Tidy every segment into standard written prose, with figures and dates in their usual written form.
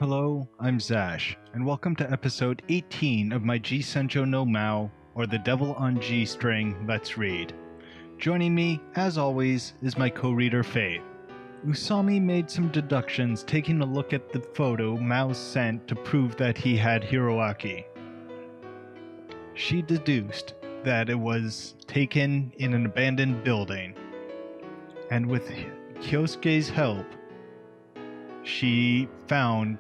Hello, I'm Zash, and welcome to episode 18 of my G-Senjou no Maou, or the Devil on G string Let's Read. Joining me, as always, is my co-reader Faith. Usami made some deductions taking a look at the photo Maou sent to prove that he had Hiroaki. She deduced that it was taken in an abandoned building, and with Kyosuke's help, she found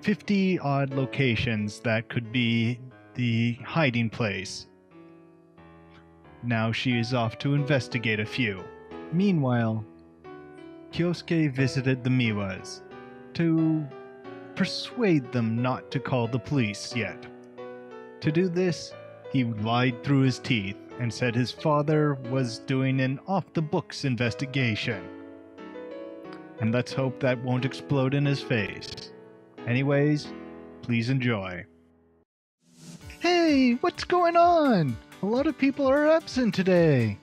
50 odd locations that could be the hiding place. Now she is off to investigate a few. Meanwhile, Kyosuke visited the Miwas to persuade them not to call the police yet. To do this, he lied through his teeth and said his father was doing an off-the-books investigation. And let's hope that won't explode in his face. Anyways, please enjoy. Hey, what's going on? A lot of people are absent today.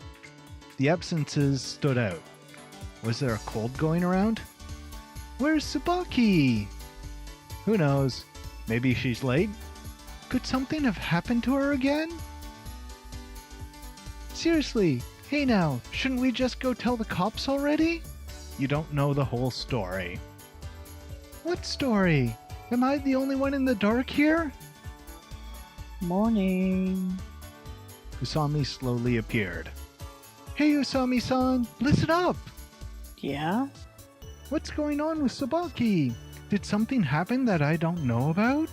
The absences stood out. Was there a cold going around? Where's Tsubaki? Who knows? Maybe she's late? Could something have happened to her again? Seriously, hey now, shouldn't we just go tell the cops already? You don't know the whole story. What story? Am I the only one in the dark here? Morning. Usami slowly appeared. Hey Usami-san, listen up! Yeah? What's going on with Tsubaki? Did something happen that I don't know about?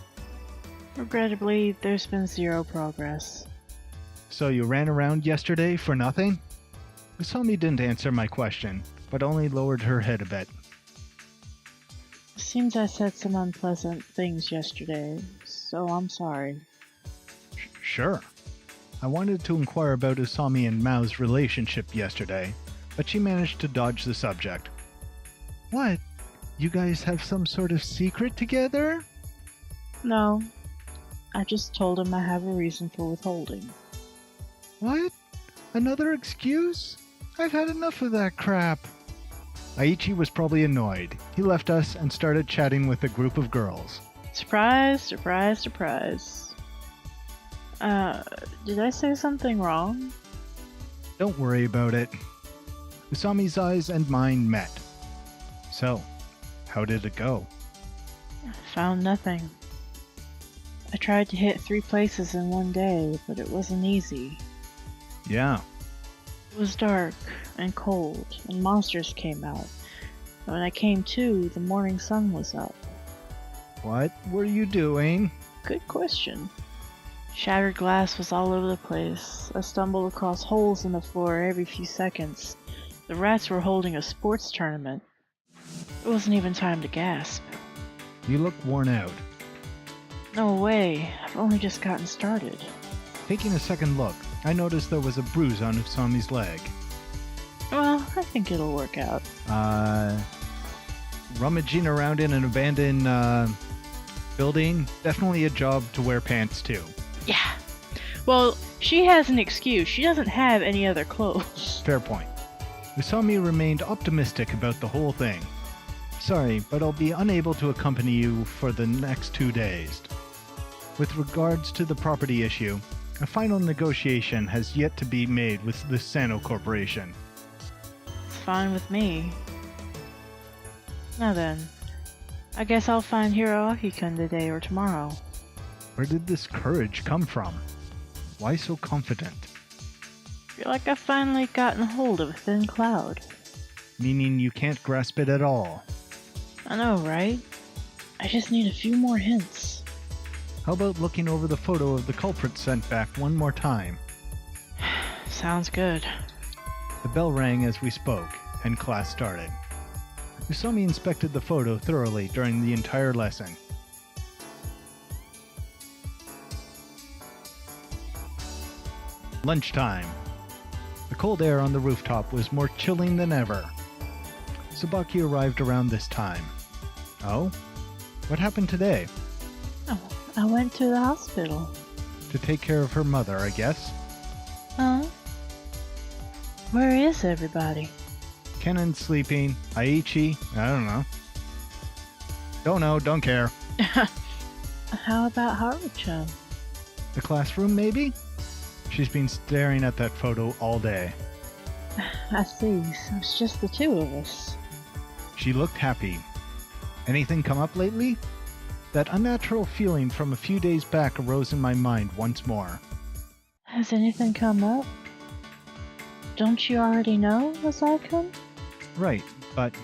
Regrettably, there's been zero progress. So you ran around yesterday for nothing? Usami didn't answer my question, but only lowered her head a bit. Seems I said some unpleasant things yesterday, so I'm sorry. Sure. I wanted to inquire about Usami and Mao's relationship yesterday, but she managed to dodge the subject. What? You guys have some sort of secret together? No. I just told him I have a reason for withholding. What? Another excuse? I've had enough of that crap. Aichi was probably annoyed. He left us and started chatting with a group of girls. Surprise, surprise, surprise. Did I say something wrong? Don't worry about it. Usami's eyes and mine met. So, how did it go? Found nothing. I tried to hit 3 places in one day, but it wasn't easy. Yeah. It was dark and cold, and monsters came out. And when I came to, the morning sun was up. What were you doing? Good question. Shattered glass was all over the place. I stumbled across holes in the floor every few seconds. The rats were holding a sports tournament. It wasn't even time to gasp. You look worn out. No way, I've only just gotten started. Taking a second look, I noticed there was a bruise on Usami's leg. Well, I think it'll work out. Rummaging around in an abandoned, building? Definitely a job to wear pants too. Yeah. Well, she has an excuse. She doesn't have any other clothes. Fair point. Usami remained optimistic about the whole thing. Sorry, but I'll be unable to accompany you for the next 2 days. With regards to the property issue, a final negotiation has yet to be made with the Sano Corporation. It's fine with me. Now then, I guess I'll find Hiroaki-kun today or tomorrow. Where did this courage come from? Why so confident? Feel like I've finally gotten hold of a thin cloud. Meaning you can't grasp it at all. I know, right? I just need a few more hints. How about looking over the photo of the culprit sent back one more time? Sounds good. The bell rang as we spoke, and class started. Usami inspected the photo thoroughly during the entire lesson. Lunchtime. The cold air on the rooftop was more chilling than ever. Tsubaki arrived around this time. Oh? What happened today? Oh, I went to the hospital. To take care of her mother, I guess. Huh? Where is everybody? Kenan's sleeping. Aichi, I don't know. Don't know, don't care. How about Haru-chan? The classroom, maybe? She's been staring at that photo all day. I see, so it's just the two of us. She looked happy. Anything come up lately? That unnatural feeling from a few days back arose in my mind once more. Has anything come up? Don't you already know, Asai-kun? Right, but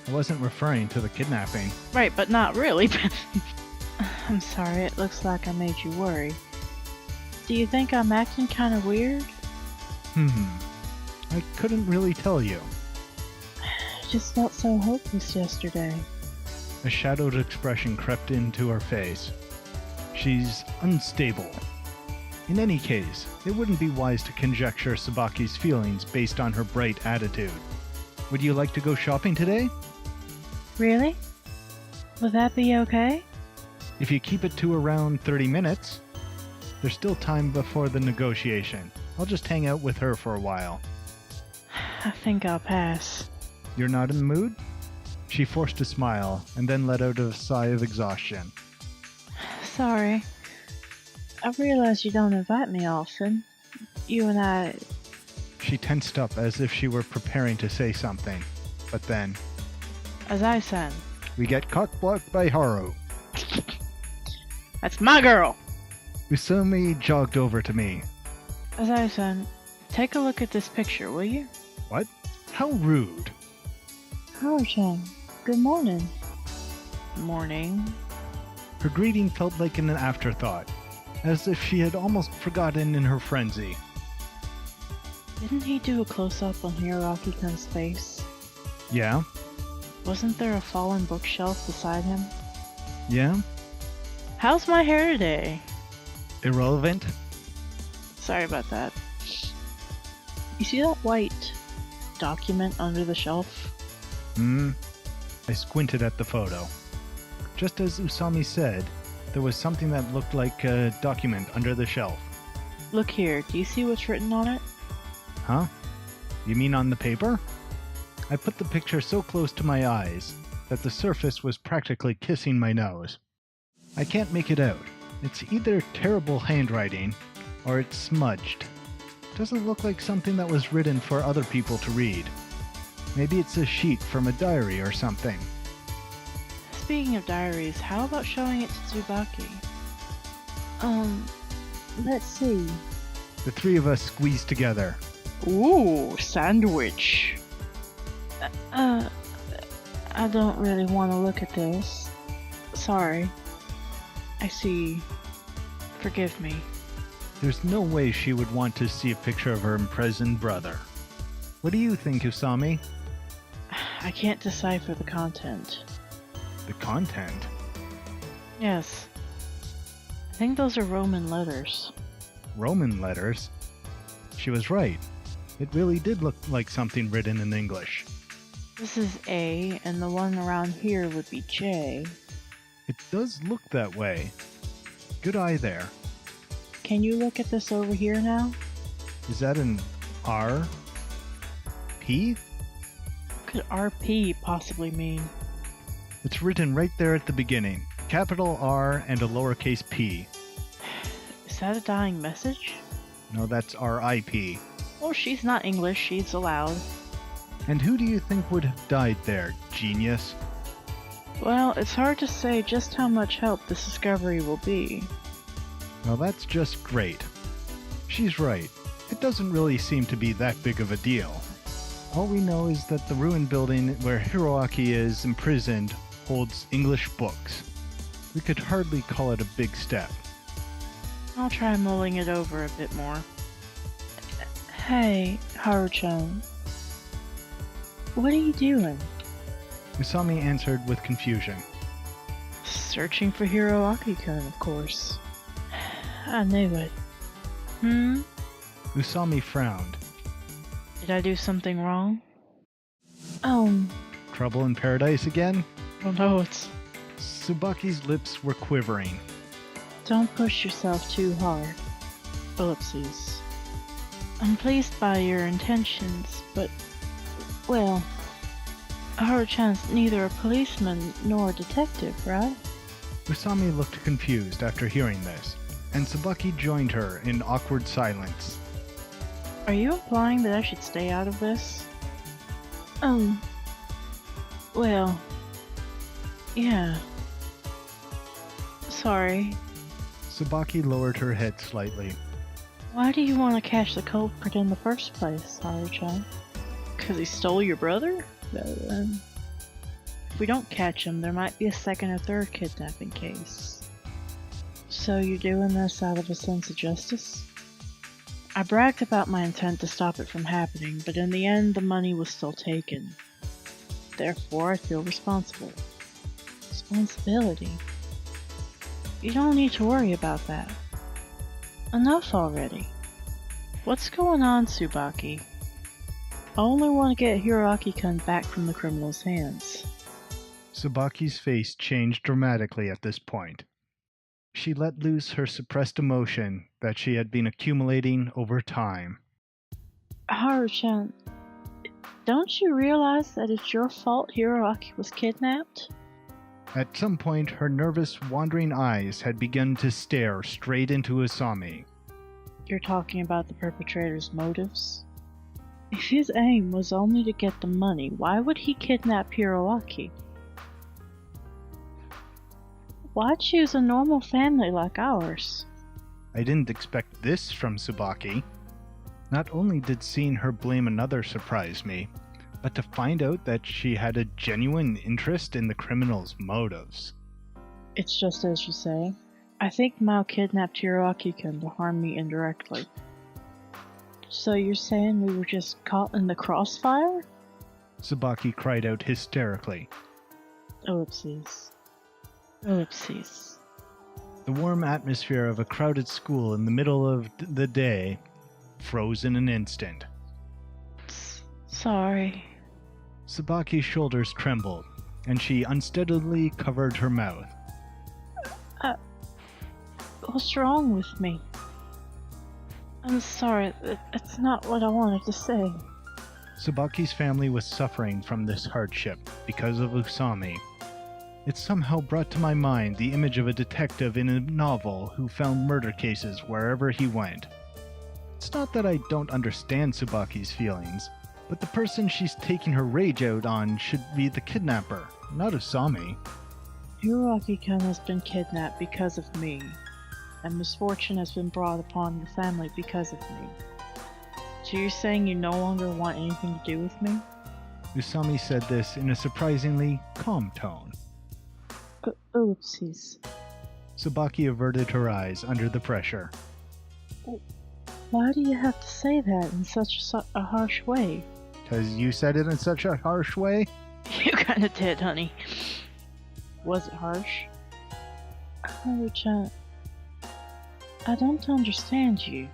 I wasn't referring to the kidnapping. Right, but not really. I'm sorry, it looks like I made you worry. Do you think I'm acting kind of weird? I couldn't really tell you. I just felt so hopeless yesterday. A shadowed expression crept into her face. She's unstable. In any case, it wouldn't be wise to conjecture Tsubaki's feelings based on her bright attitude. Would you like to go shopping today? Really? Would that be okay? If you keep it to around 30 minutes. There's still time before the negotiation. I'll just hang out with her for a while. I think I'll pass. You're not in the mood? She forced a smile and then let out a sigh of exhaustion. Sorry. I realize you don't invite me often. You and I... She tensed up as if she were preparing to say something. But then... Asai-san. We get cock-blocked by Haru. That's my girl! Usami jogged over to me. Asai-san, take a look at this picture, will you? What? How rude. Haru-chan, good morning. Morning. Her greeting felt like an afterthought, as if she had almost forgotten in her frenzy. Didn't he do a close-up on Hiroaki-kun's face? Yeah? Wasn't there a fallen bookshelf beside him? Yeah? How's my hair today? Irrelevant? Sorry about that. You see that white document under the shelf? I squinted at the photo. Just as Usami said, there was something that looked like a document under the shelf. Look here, do you see what's written on it? Huh? You mean on the paper? I put the picture so close to my eyes that the surface was practically kissing my nose. I can't make it out. It's either terrible handwriting, or it's smudged. Doesn't look like something that was written for other people to read. Maybe it's a sheet from a diary or something. Speaking of diaries, how about showing it to Tsubaki? Let's see. The three of us squeezed together. Ooh, sandwich. I don't really want to look at this. Sorry. I see. Forgive me. There's no way she would want to see a picture of her imprisoned brother. What do you think, Usami? I can't decipher the content. The content? Yes. I think those are Roman letters. Roman letters? She was right. It really did look like something written in English. This is A, and the one around here would be J. It does look that way. Good eye there. Can you look at this over here now? Is that an R? P? What could RP possibly mean? It's written right there at the beginning. Capital R and a lowercase p. Is that a dying message? No, that's RIP. Oh, she's not English, she's allowed. And who do you think would have died there, genius? Well, it's hard to say just how much help this discovery will be. Well, that's just great. She's right. It doesn't really seem to be that big of a deal. All we know is that the ruined building where Hiroaki is imprisoned holds English books. We could hardly call it a big step. I'll try mulling it over a bit more. Hey, Haru-chan. What are you doing? Usami answered with confusion. Searching for Hiroaki-kun, of course. I knew it. Usami frowned. Did I do something wrong? Trouble in paradise again? Oh no, it's... Tsubaki's lips were quivering. Don't push yourself too hard. Ellipses. I'm pleased by your intentions, but... well... Haru-chan's neither a policeman nor a detective, right? Usami looked confused after hearing this, and Tsubaki joined her in awkward silence. Are you implying that I should stay out of this? Well, yeah. Sorry. Tsubaki lowered her head slightly. Why do you want to catch the culprit in the first place, Haru-chan? 'Cause he stole your brother? If we don't catch him, there might be a second or third kidnapping case. So you're doing this out of a sense of justice? I bragged about my intent to stop it from happening, but in the end the money was still taken. Therefore I feel responsible. Responsibility? You don't need to worry about that. Enough already. What's going on, Tsubaki? I only want to get Hiroaki-kun back from the criminal's hands. Tsubaki's face changed dramatically at this point. She let loose her suppressed emotion that she had been accumulating over time. Haru-chan, don't you realize that it's your fault Hiroaki was kidnapped? At some point, her nervous, wandering eyes had begun to stare straight into Usami. You're talking about the perpetrator's motives? If his aim was only to get the money, why would he kidnap Hiroaki? Why choose a normal family like ours? I didn't expect this from Tsubaki. Not only did seeing her blame another surprise me, but to find out that she had a genuine interest in the criminal's motives. It's just as you say. I think Maou kidnapped Hiroaki-kun to harm me indirectly. So you're saying we were just caught in the crossfire? Tsubaki cried out hysterically. Ellipses. Ellipses. The warm atmosphere of a crowded school in the middle of the day froze in an instant. Sorry. Tsubaki's shoulders trembled, and she unsteadily covered her mouth. What's wrong with me? I'm sorry, it's not what I wanted to say. Tsubaki's family was suffering from this hardship because of Usami. It somehow brought to my mind the image of a detective in a novel who found murder cases wherever he went. It's not that I don't understand Tsubaki's feelings, but the person she's taking her rage out on should be the kidnapper, not Usami. Hiroaki-kun has been kidnapped because of me, and misfortune has been brought upon the family because of me. So you're saying you no longer want anything to do with me? Usami said this in a surprisingly calm tone. Oopsies. Tsubaki averted her eyes under the pressure. Why do you have to say that in such a harsh way? 'Cause you said it in such a harsh way? You kinda did, honey. Was it harsh? Haru-chan, I don't understand you.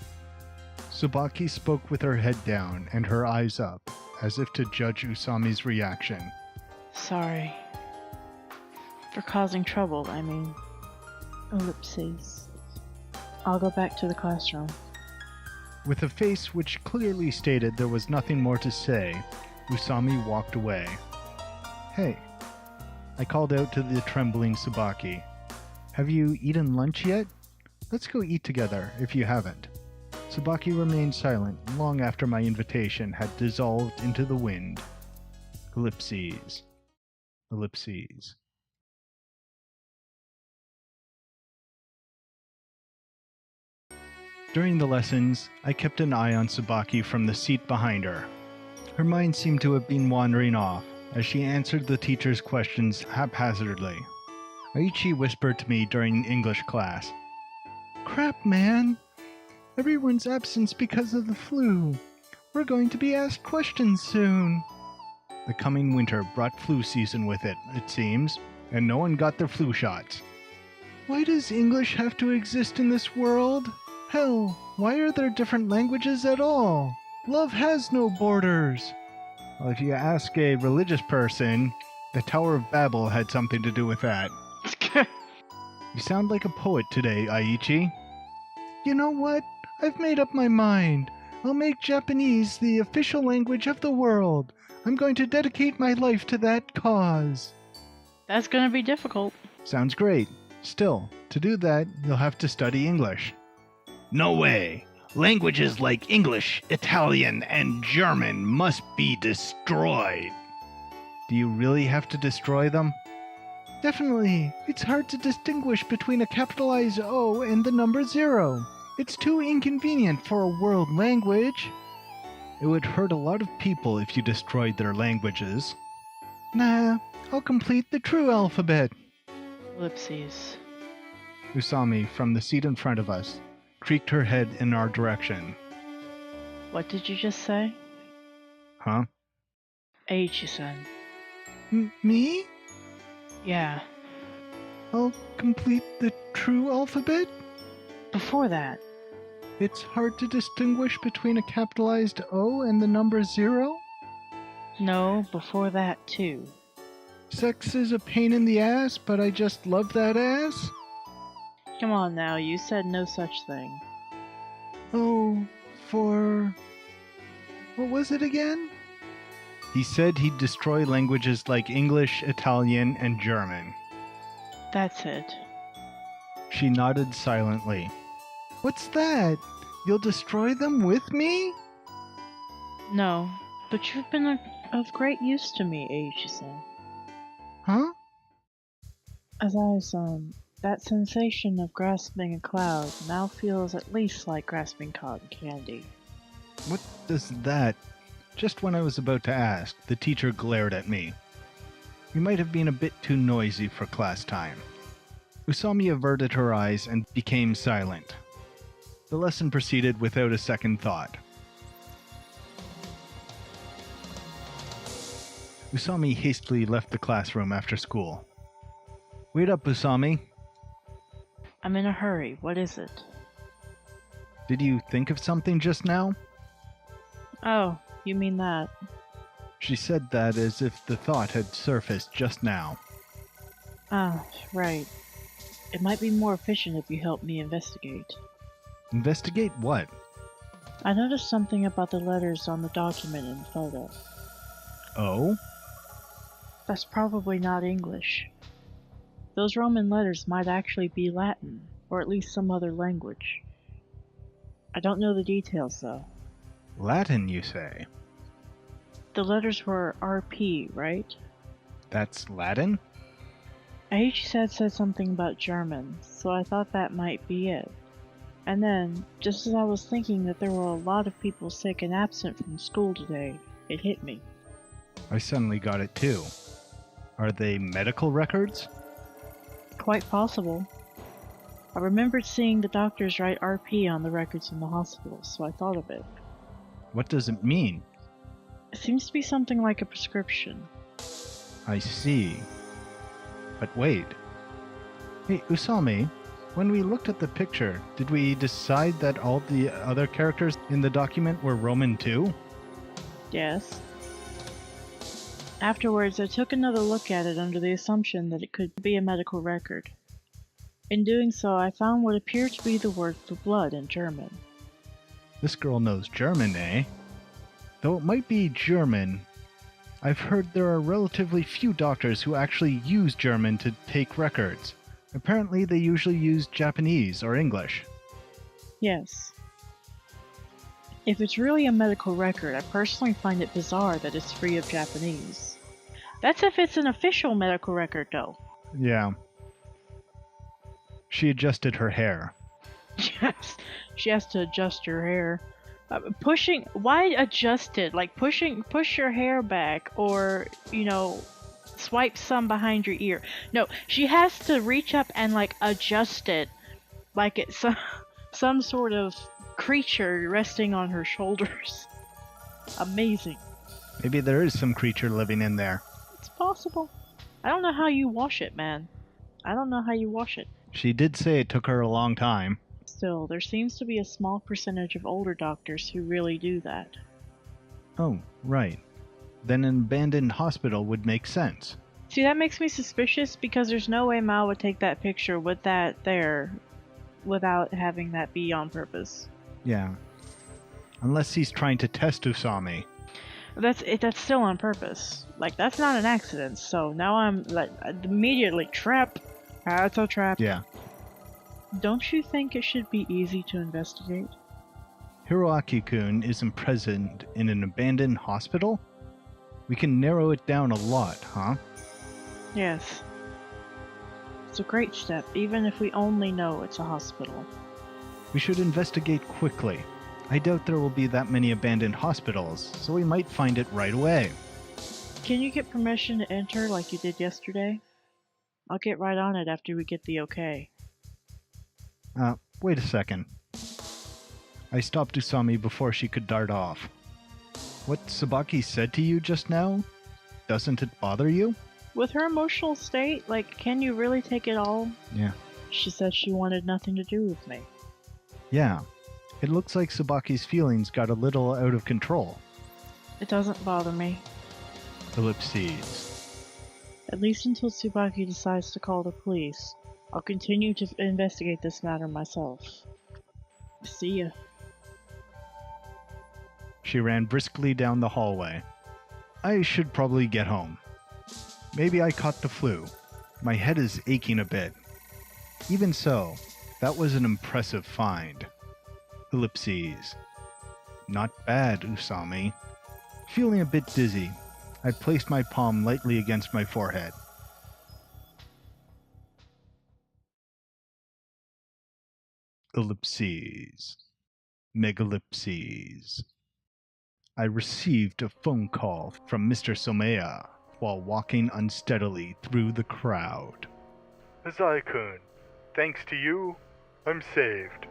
Tsubaki spoke with her head down and her eyes up, as if to judge Usami's reaction. Sorry. For causing trouble, I mean. Ellipses. I'll go back to the classroom. With a face which clearly stated there was nothing more to say, Usami walked away. Hey, I called out to the trembling Tsubaki. Have you eaten lunch yet? Let's go eat together, if you haven't. Tsubaki remained silent long after my invitation had dissolved into the wind. Ellipses. Ellipses. During the lessons, I kept an eye on Tsubaki from the seat behind her. Her mind seemed to have been wandering off as she answered the teacher's questions haphazardly. Aichi whispered to me during English class, "Crap, man! Everyone's absent because of the flu. We're going to be asked questions soon." The coming winter brought flu season with it, it seems, and no one got their flu shots. Why does English have to exist in this world? Hell, why are there different languages at all? Love has no borders. Well, if you ask a religious person, the Tower of Babel had something to do with that. You sound like a poet today, Aichi. You know what? I've made up my mind. I'll make Japanese the official language of the world. I'm going to dedicate my life to that cause. That's gonna be difficult. Sounds great. Still, to do that, you'll have to study English. No way. Languages like English, Italian, and German must be destroyed. Do you really have to destroy them? Definitely. It's hard to distinguish between a capitalized O and the number 0. It's too inconvenient for a world language. It would hurt a lot of people if you destroyed their languages. Nah, I'll complete the true alphabet. Ellipses. Usami, from the seat in front of us, creaked her head in our direction. What did you just say? Huh? Eiichi-san. Me? Yeah. I'll complete the true alphabet? Before that. It's hard to distinguish between a capitalized O and the number 0? No, before that too. Sex is a pain in the ass, but I just love that ass? Come on now, you said no such thing. Oh, for... what was it again? He said he'd destroy languages like English, Italian, and German. That's it. She nodded silently. What's that? You'll destroy them with me? No, but you've been of great use to me, Eiichi-san. Huh? As that sensation of grasping a cloud now feels at least like grasping cotton candy. What does that... Just when I was about to ask, the teacher glared at me. You might have been a bit too noisy for class time. Usami averted her eyes and became silent. The lesson proceeded without a second thought. Usami hastily left the classroom after school. Wait up, Usami. I'm in a hurry. What is it? Did you think of something just now? Oh, you mean that? She said that as if the thought had surfaced just now. Ah, right. It might be more efficient if you help me investigate. Investigate what? I noticed something about the letters on the document in the photo. Oh? That's probably not English. Those Roman letters might actually be Latin, or at least some other language. I don't know the details, though. Latin, you say? The letters were RP, right? That's Latin? Aichi said something about German, so I thought that might be it. And then, just as I was thinking that there were a lot of people sick and absent from school today, it hit me. I suddenly got it too. Are they medical records? Quite possible. I remembered seeing the doctors write RP on the records in the hospital, so I thought of it. What does it mean? It seems to be something like a prescription. I see. But wait. Hey, Usami, when we looked at the picture, did we decide that all the other characters in the document were Roman too? Yes. Afterwards, I took another look at it under the assumption that it could be a medical record. In doing so, I found what appeared to be the word for blood in German. This girl knows German, eh? Though it might be German, I've heard there are relatively few doctors who actually use German to take records. Apparently they usually use Japanese or English. Yes. If it's really a medical record, I personally find it bizarre that it's free of Japanese. That's if it's an official medical record, though. Yeah. She adjusted her hair. Yes, she has to adjust her hair. Why adjust it? Like push your hair back, or, swipe some behind your ear. No, she has to reach up and, adjust it, like it's some sort of creature resting on her shoulders. Amazing. Maybe there is some creature living in there. It's possible. I don't know how you wash it, man. I don't know how you wash it. She did say it took her a long time. Still, there seems to be a small percentage of older doctors who really do that. Oh, right. Then an abandoned hospital would make sense. See, that makes me suspicious because there's no way Maou would take that picture with that there without having that be on purpose. Yeah. Unless he's trying to test Usami. That's still on purpose. Like, that's not an accident, so now I'm, like, immediately trap. It's a trap. Yeah. Don't you think it should be easy to investigate? Hiroaki-kun isn't present in an abandoned hospital? We can narrow it down a lot, huh? Yes. It's a great step, even if we only know it's a hospital. We should investigate quickly. I doubt there will be that many abandoned hospitals, so we might find it right away. Can you get permission to enter like you did yesterday? I'll get right on it after we get the okay. Wait a second. I stopped Usami before she could dart off. What Tsubaki said to you just now? Doesn't it bother you? With her emotional state, like, can you really take it all? Yeah. She said she wanted nothing to do with me. Yeah. It looks like Tsubaki's feelings got a little out of control. It doesn't bother me. Ellipses. At least until Tsubaki decides to call the police. I'll continue to investigate this matter myself. See ya. She ran briskly down the hallway. I should probably get home. Maybe I caught the flu. My head is aching a bit. Even so, that was an impressive find. Ellipses. Not bad, Usami. Feeling a bit dizzy, I placed my palm lightly against my forehead. Ellipses. Megalipses. I received a phone call from Mr. Somea while walking unsteadily through the crowd. Azai-kun, thanks to you, I'm saved.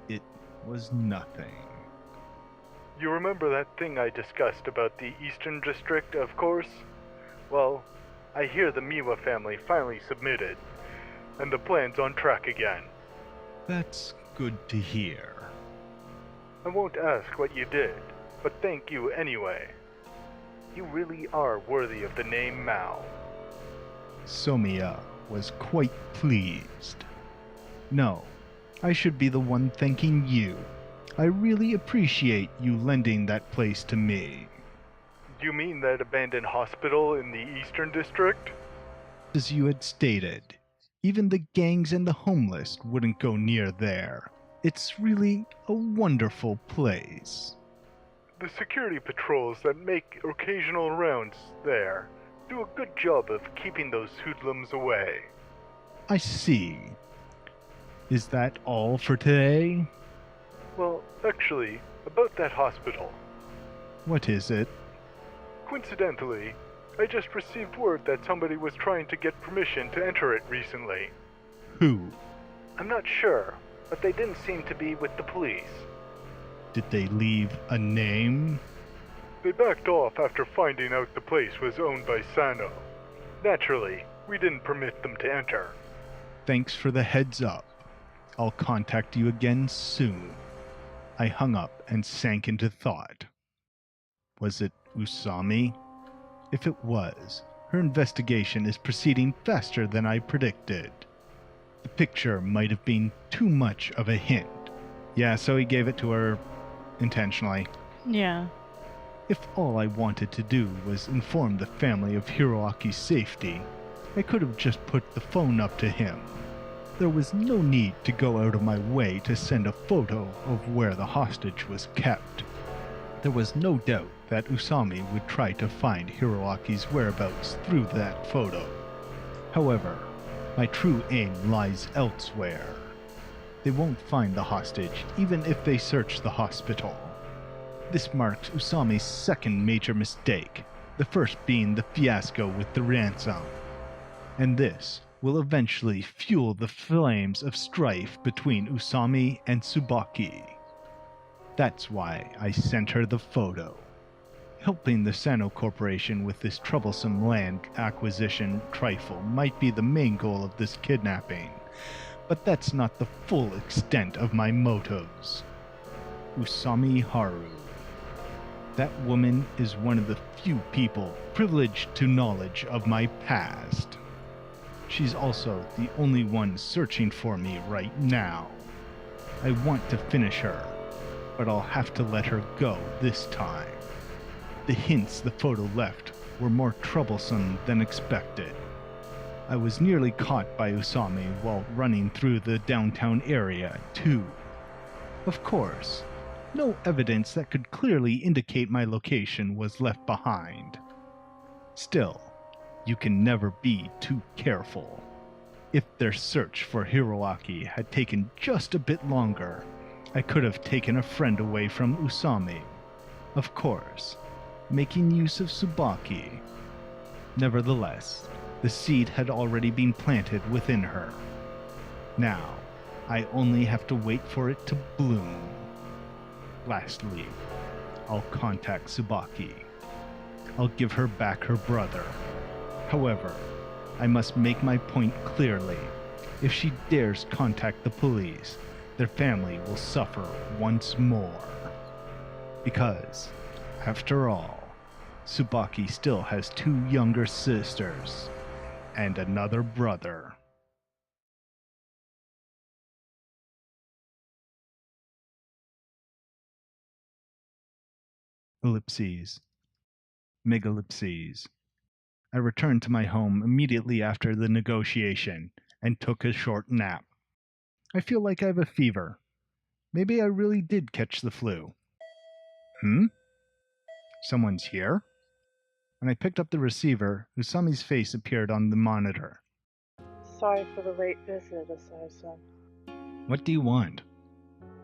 It was nothing. You remember that thing I discussed about the Eastern District, of course? Well, I hear the Miwa family finally submitted, and the plan's on track again. That's good to hear. I won't ask what you did, but thank you anyway. You really are worthy of the name Maou. Somea was quite pleased. No, I should be the one thanking you. I really appreciate you lending that place to me. You mean that abandoned hospital in the Eastern District? As you had stated, even the gangs and the homeless wouldn't go near there. It's really a wonderful place. The security patrols that make occasional rounds there do a good job of keeping those hoodlums away. I see. Is that all for today? Well, actually, about that hospital. What is it? Coincidentally, I just received word that somebody was trying to get permission to enter it recently. Who? I'm not sure, but they didn't seem to be with the police. Did they leave a name? They backed off after finding out the place was owned by Sano. Naturally, we didn't permit them to enter. Thanks for the heads up. I'll contact you again soon. I hung up and sank into thought. Was it Usami? If it was, her investigation is proceeding faster than I predicted. The picture might have been too much of a hint. Yeah, so he gave it to her intentionally. Yeah. If all I wanted to do was inform the family of Hiroaki's safety, I could have just put the phone up to him. There was no need to go out of my way to send a photo of where the hostage was kept. There was no doubt that Usami would try to find Hiroaki's whereabouts through that photo. However, my true aim lies elsewhere. They won't find the hostage, even if they search the hospital. This marks Usami's second major mistake, the first being the fiasco with the ransom. And this will eventually fuel the flames of strife between Usami and Tsubaki. That's why I sent her the photo. Helping the Sano Corporation with this troublesome land acquisition trifle might be the main goal of this kidnapping, but that's not the full extent of my motives. Usami Haru. That woman is one of the few people privileged to knowledge of my past. She's also the only one searching for me right now. I want to finish her, but I'll have to let her go this time. the hints the photo left were more troublesome than expected. I was nearly caught by Usami while running through the downtown area, too. Of course, no evidence that could clearly indicate my location was left behind. Still, you can never be too careful. If their search for Hiroaki had taken just a bit longer, I could have taken a friend away from Usami. Of course, making use of Tsubaki. Nevertheless, the seed had already been planted within her. Now, I only have to wait for it to bloom. Lastly, I'll contact Tsubaki. I'll give her back her brother. However, I must make my point clearly. If she dares contact the police, their family will suffer once more. Because, after all, Tsubaki still has 2 younger sisters and another brother. Ellipses. Megalipses. I returned to my home immediately after the negotiation and took a short nap. I feel like I have a fever. Maybe I really did catch the flu. Someone's here? When I picked up the receiver, Usami's face appeared on the monitor. Sorry for the late visit, Asai-san. What do you want?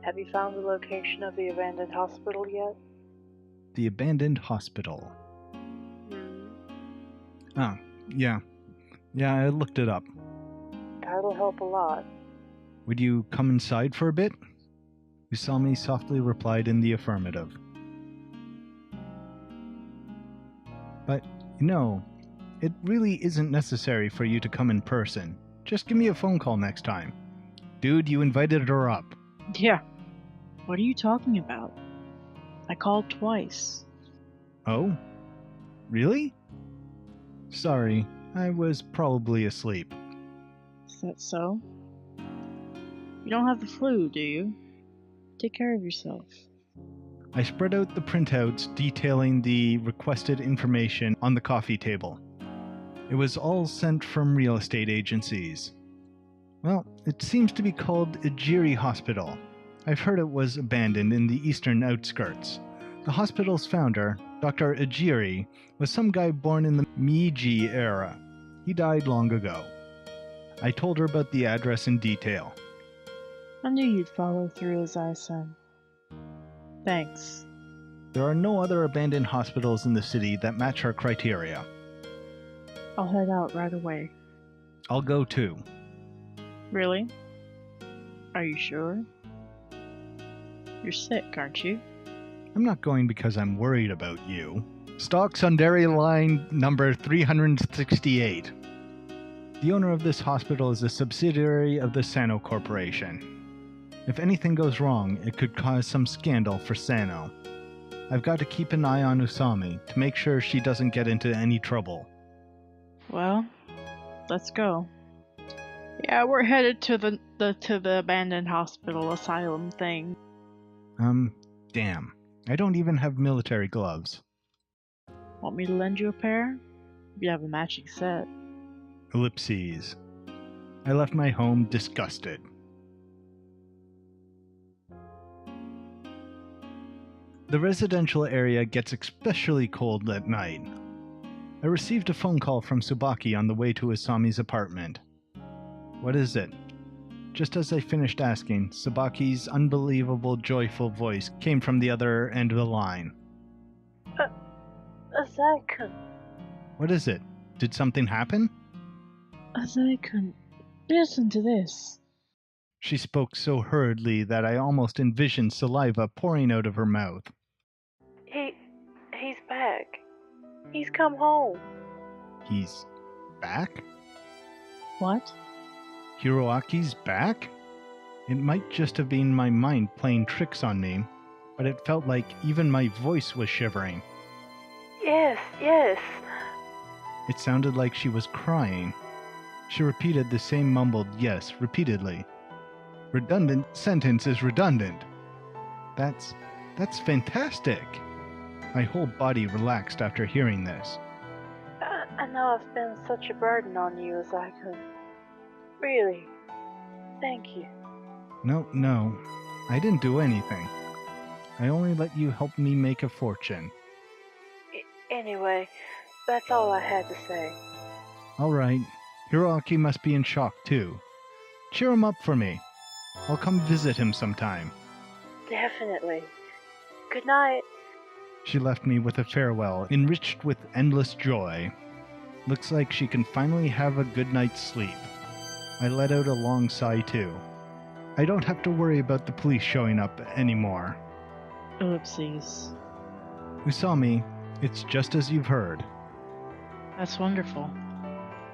Have you found the location of the abandoned hospital yet? The abandoned hospital. Oh, yeah. Yeah, I looked it up. That'll help a lot. Would you come inside for a bit? Usami softly replied in the affirmative. But, it really isn't necessary for you to come in person. Just give me a phone call next time. Dude, you invited her up. Yeah. What are you talking about? I called twice. Oh? Really? Sorry, I was probably asleep. Is that so? You don't have the flu, do you? Take care of yourself. I spread out the printouts detailing the requested information on the coffee table. It was all sent from real estate agencies. Well, it seems to be called Ejiri Hospital. I've heard it was abandoned in the eastern outskirts. The hospital's founder, Dr. Ejiri, was some guy born in the Meiji era. He died long ago. I told her about the address in detail. I knew you'd follow through, Asai-san. Thanks. There are no other abandoned hospitals in the city that match our criteria. I'll head out right away. I'll go too. Really? Are you sure? You're sick, aren't you? I'm not going because I'm worried about you. Stock Sundari line number 368. The owner of this hospital is a subsidiary of the Sano Corporation. If anything goes wrong, it could cause some scandal for Sano. I've got to keep an eye on Usami to make sure she doesn't get into any trouble. Well, let's go. Yeah, we're headed to the abandoned hospital asylum thing. Damn. I don't even have military gloves. Want me to lend you a pair? You have a matching set. Ellipses. I left my home disgusted. The residential area gets especially cold at night. I received a phone call from Tsubaki on the way to Usami's apartment. What is it? Just as I finished asking, Tsubaki's unbelievable joyful voice came from the other end of the line. Asai-kun. What is it? Did something happen? Asai-kun, listen to this. She spoke so hurriedly that I almost envisioned saliva pouring out of her mouth. He's back. He's come home. He's back? What? Hiroaki's back? It might just have been my mind playing tricks on me, but it felt like even my voice was shivering. Yes. It sounded like she was crying. She repeated the same mumbled yes repeatedly. Redundant sentence is redundant. That's fantastic. My whole body relaxed after hearing this. I know I've been such a burden on you as I could. Really. Thank you. No. I didn't do anything. I only let you help me make a fortune. Anyway, that's all I had to say. Alright. Hiroaki must be in shock too. Cheer him up for me. I'll come visit him sometime. Definitely. Good night. She left me with a farewell, enriched with endless joy. Looks like she can finally have a good night's sleep. I let out a long sigh too. I don't have to worry about the police showing up anymore. Ellipses. Usami, it's just as you've heard. That's wonderful.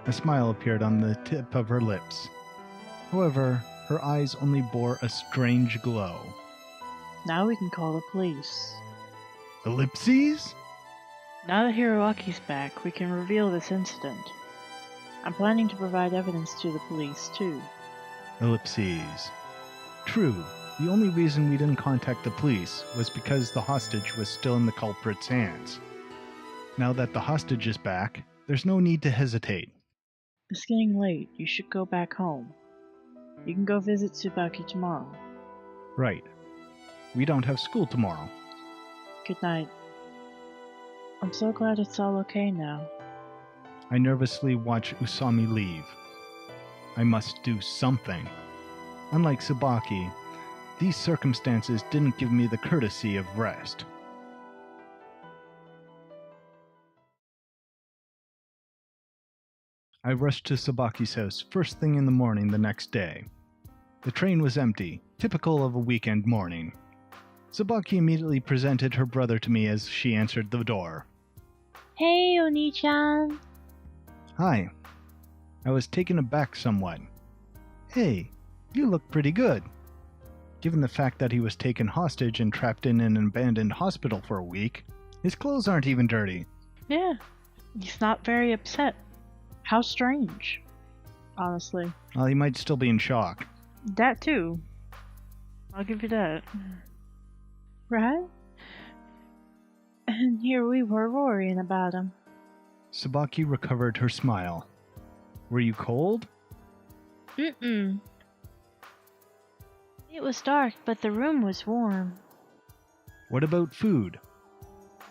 A smile appeared on the tip of her lips. However, her eyes only bore a strange glow. Now we can call the police. Ellipses? Now that Hiroaki's back, we can reveal this incident. I'm planning to provide evidence to the police, too. Ellipses. True, the only reason we didn't contact the police was because the hostage was still in the culprit's hands. Now that the hostage is back, there's no need to hesitate. It's getting late. You should go back home. You can go visit Tsubaki tomorrow. Right. We don't have school tomorrow. Good night. I'm so glad it's all okay now. I nervously watch Usami leave. I must do something. Unlike Tsubaki, these circumstances didn't give me the courtesy of rest. I rushed to Tsubaki's house first thing in the morning the next day. The train was empty, typical of a weekend morning. Tsubaki immediately presented her brother to me as she answered the door. Hey, Oni-chan. Hi. I was taken aback somewhat. Hey, you look pretty good. Given the fact that he was taken hostage and trapped in an abandoned hospital for a week, his clothes aren't even dirty. Yeah, he's not very upset. How strange. Honestly. Well, he might still be in shock. That too. I'll give you that. Right? And here we were worrying about him. Tsubaki recovered her smile. Were you cold? Mm-mm. It was dark, but the room was warm. What about food?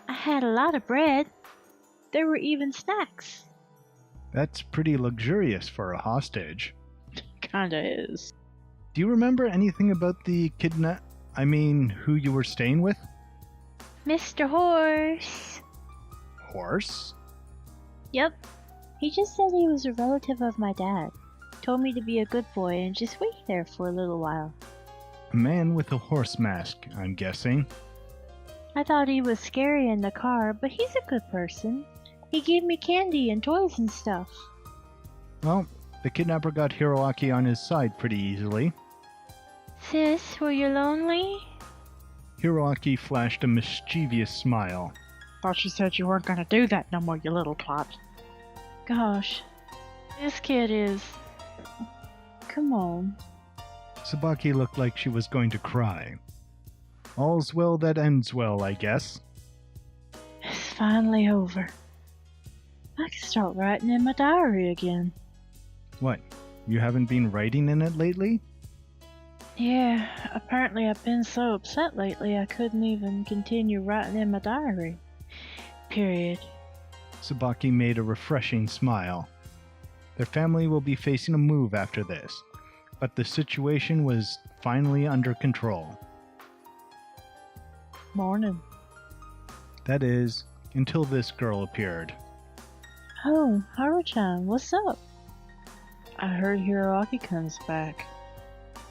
I had a lot of bread. There were even snacks. That's pretty luxurious for a hostage. Kinda is. Do you remember anything about the who you were staying with? Mr. Horse. Horse? Yep. He just said he was a relative of my dad. Told me to be a good boy and just wait there for a little while. A man with a horse mask, I'm guessing. I thought he was scary in the car, but he's a good person. He gave me candy and toys and stuff. Well, the kidnapper got Hiroaki on his side pretty easily. Sis, were you lonely? Hiroaki flashed a mischievous smile. Thought you said you weren't gonna do that no more, you little clot. Gosh, this kid is... Come on. Tsubaki looked like she was going to cry. All's well that ends well, I guess. It's finally over. I can start writing in my diary again. What, you haven't been writing in it lately? Yeah, apparently I've been so upset lately I couldn't even continue writing in my diary. Period. Tsubaki made a refreshing smile. Their family will be facing a move after this, but the situation was finally under control. Morning. That is, until this girl appeared. Oh, Haru-chan, what's up? I heard Hiroaki comes back.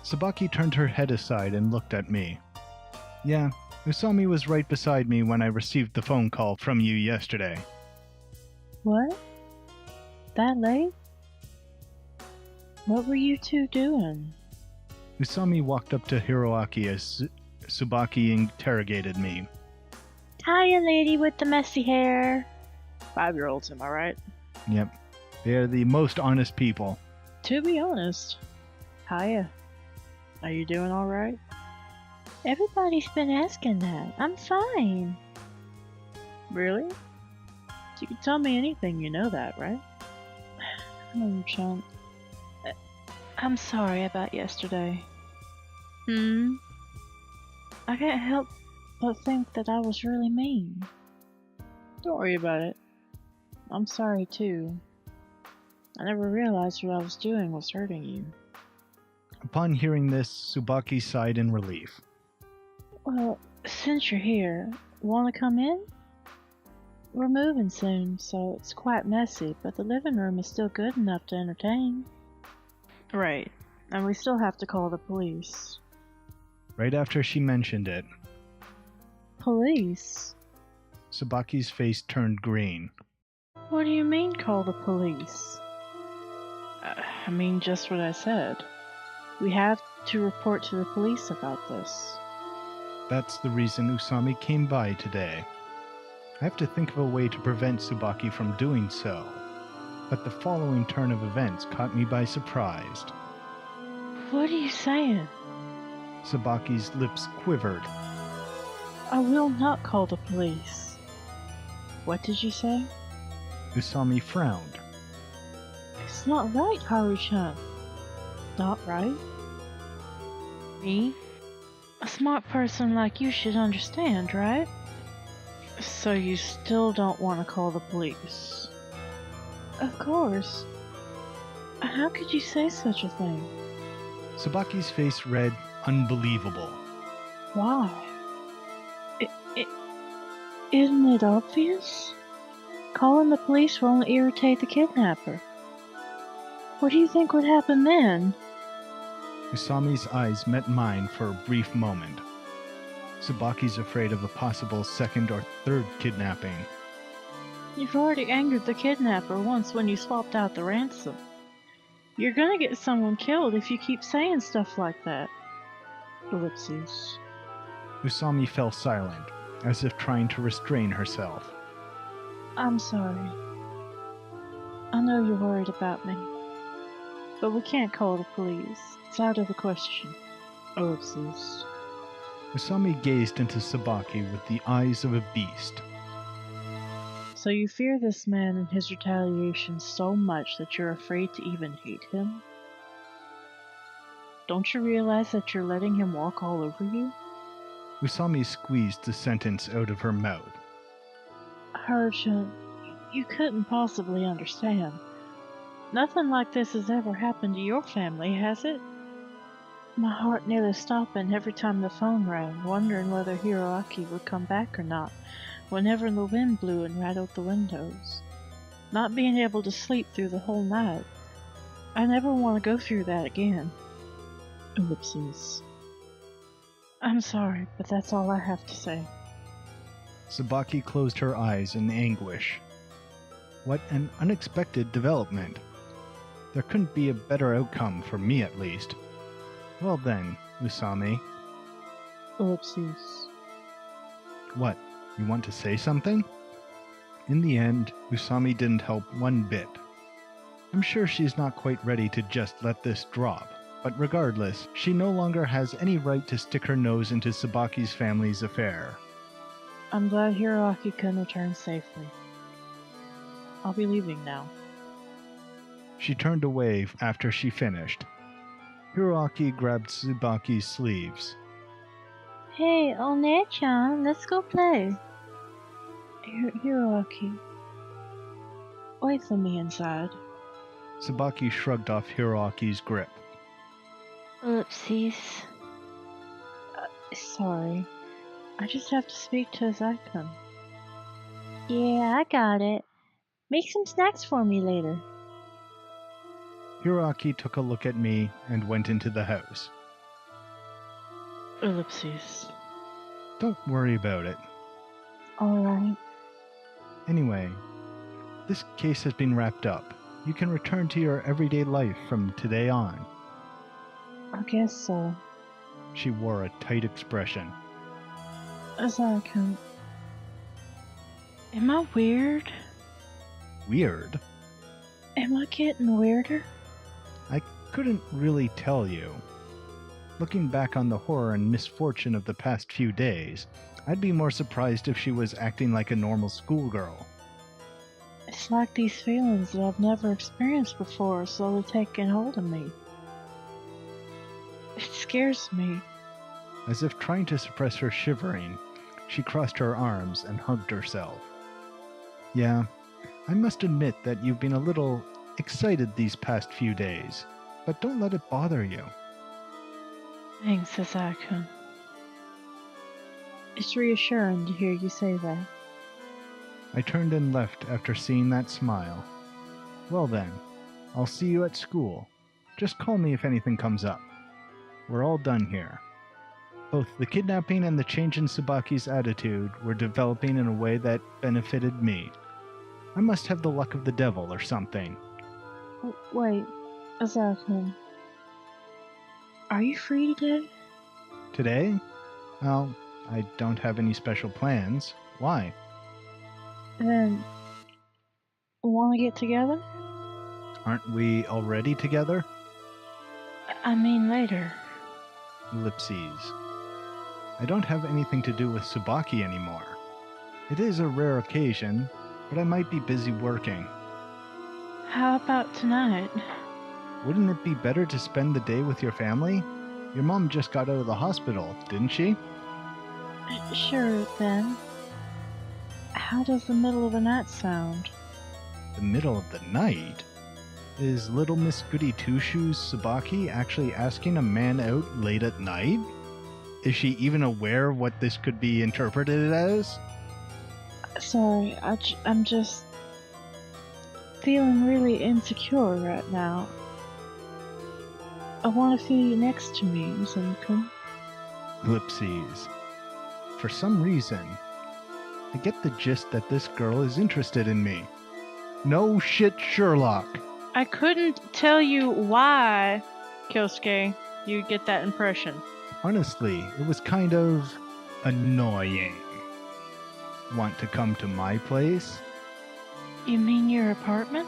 Tsubaki turned her head aside and looked at me. Yeah, Usami was right beside me when I received the phone call from you yesterday. What? That late? What were you two doing? Usami walked up to Hiroaki as Tsubaki interrogated me. Hiya, lady with the messy hair. 5-year-olds, am I right? Yep, they are the most honest people. To be honest. Hiya. Are you doing alright? Everybody's been asking that. I'm fine. Really? You can tell me anything, you know that, right? Chunk. I'm sorry about yesterday. I can't help but think that I was really mean. Don't worry about it. I'm sorry too. I never realized what I was doing was hurting you. Upon hearing this, Tsubaki sighed in relief. Well, since you're here, want to come in? We're moving soon, so it's quite messy, but the living room is still good enough to entertain. Right, and we still have to call the police. Right after she mentioned it, Police? Tsubaki's face turned green. What do you mean, call the police? I mean just what I said. We have to report to the police about this. That's the reason Usami came by today. I have to think of a way to prevent Tsubaki from doing so, but the following turn of events caught me by surprise. What are you saying? Tsubaki's lips quivered. I will not call the police. What did you say? Usami frowned. It's not right, Haru-chan. Not right? Me? A smart person like you should understand, right? So you still don't want to call the police? Of course. How could you say such a thing? Tsubaki's face read unbelievable. Why? Isn't it obvious? Calling the police will only irritate the kidnapper. What do you think would happen then? Usami's eyes met mine for a brief moment. Tsubaki's afraid of a possible second or third kidnapping. You've already angered the kidnapper once when you swapped out the ransom. You're gonna get someone killed if you keep saying stuff like that. Ellipses. Usami fell silent, as if trying to restrain herself. I'm sorry. I know you're worried about me. But we can't call the police. It's out of the question. Ellipses. Usami gazed into Tsubaki with the eyes of a beast. So you fear this man and his retaliation so much that you're afraid to even hate him? Don't you realize that you're letting him walk all over you? Usami squeezed the sentence out of her mouth. Haru-chan, you couldn't possibly understand. Nothing like this has ever happened to your family, has it? My heart nearly stopping every time the phone rang, wondering whether Hiroaki would come back or not, whenever the wind blew and rattled the windows. Not being able to sleep through the whole night. I never want to go through that again. Ellipses. I'm sorry, but that's all I have to say. Tsubaki closed her eyes in anguish. What an unexpected development. There couldn't be a better outcome, for me at least. Well then, Usami. Ellipses. What, you want to say something? In the end, Usami didn't help one bit. I'm sure she's not quite ready to just let this drop, but regardless, she no longer has any right to stick her nose into Tsubaki's family's affair. I'm glad Hiroaki can return safely. I'll be leaving now. She turned away after she finished. Hiroaki grabbed Tsubaki's sleeves. Hey, One-chan, let's go play. Hiroaki. Wait for me inside. Tsubaki shrugged off Hiroaki's grip. Oopsies. Sorry. I just have to speak to Zyklon. Yeah, I got it. Make some snacks for me later. Hiroaki took a look at me and went into the house. Ellipses. Don't worry about it. Alright. Anyway, this case has been wrapped up. You can return to your everyday life from today on. I guess so. She wore a tight expression. Zyklon. Am I weird? Weird? Am I getting weirder? I couldn't really tell you. Looking back on the horror and misfortune of the past few days, I'd be more surprised if she was acting like a normal schoolgirl. It's like these feelings that I've never experienced before are slowly taking hold of me. It scares me. As if trying to suppress her shivering, she crossed her arms and hugged herself. Yeah, I must admit that you've been a little excited these past few days, but don't let it bother you. Thanks, Usami. It's reassuring to hear you say that. I turned and left after seeing that smile. Well then, I'll see you at school. Just call me if anything comes up. We're all done here. Both the kidnapping and the change in Tsubaki's attitude were developing in a way that benefited me. I must have the luck of the devil or something. Wait, Usami. Are you free today? Today? Well, I don't have any special plans. Why? Then, wanna get together? Aren't we already together? I mean later. Ellipses. I don't have anything to do with Tsubaki anymore. It is a rare occasion, but I might be busy working. How about tonight? Wouldn't it be better to spend the day with your family? Your mom just got out of the hospital, didn't she? Sure, then. How does the middle of the night sound? The middle of the night? Is Little Miss Goody Two-Shoes Tsubaki actually asking a man out late at night? Is she even aware of what this could be interpreted as? Sorry, I'm just feeling really insecure right now. I want to feel you next to me, Usami-kun. Ellipses. For some reason, I get the gist that this girl is interested in me. No shit, Sherlock. I couldn't tell you why, Kyosuke, you get that impression. Honestly, it was kind of annoying. Want to come to my place? You mean your apartment?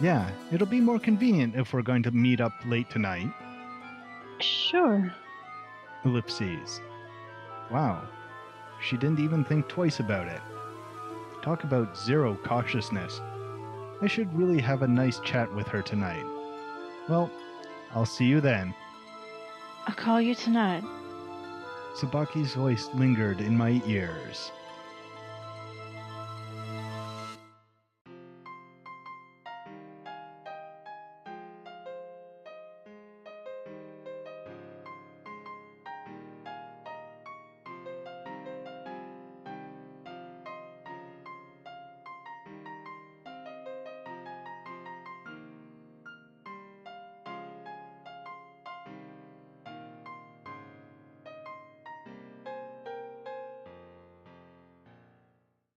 Yeah, it'll be more convenient if we're going to meet up late tonight. Sure. Ellipses. Wow, she didn't even think twice about it. Talk about zero cautiousness. I should really have a nice chat with her tonight. Well, I'll see you then. I'll call you tonight. Tsubaki's voice lingered in my ears.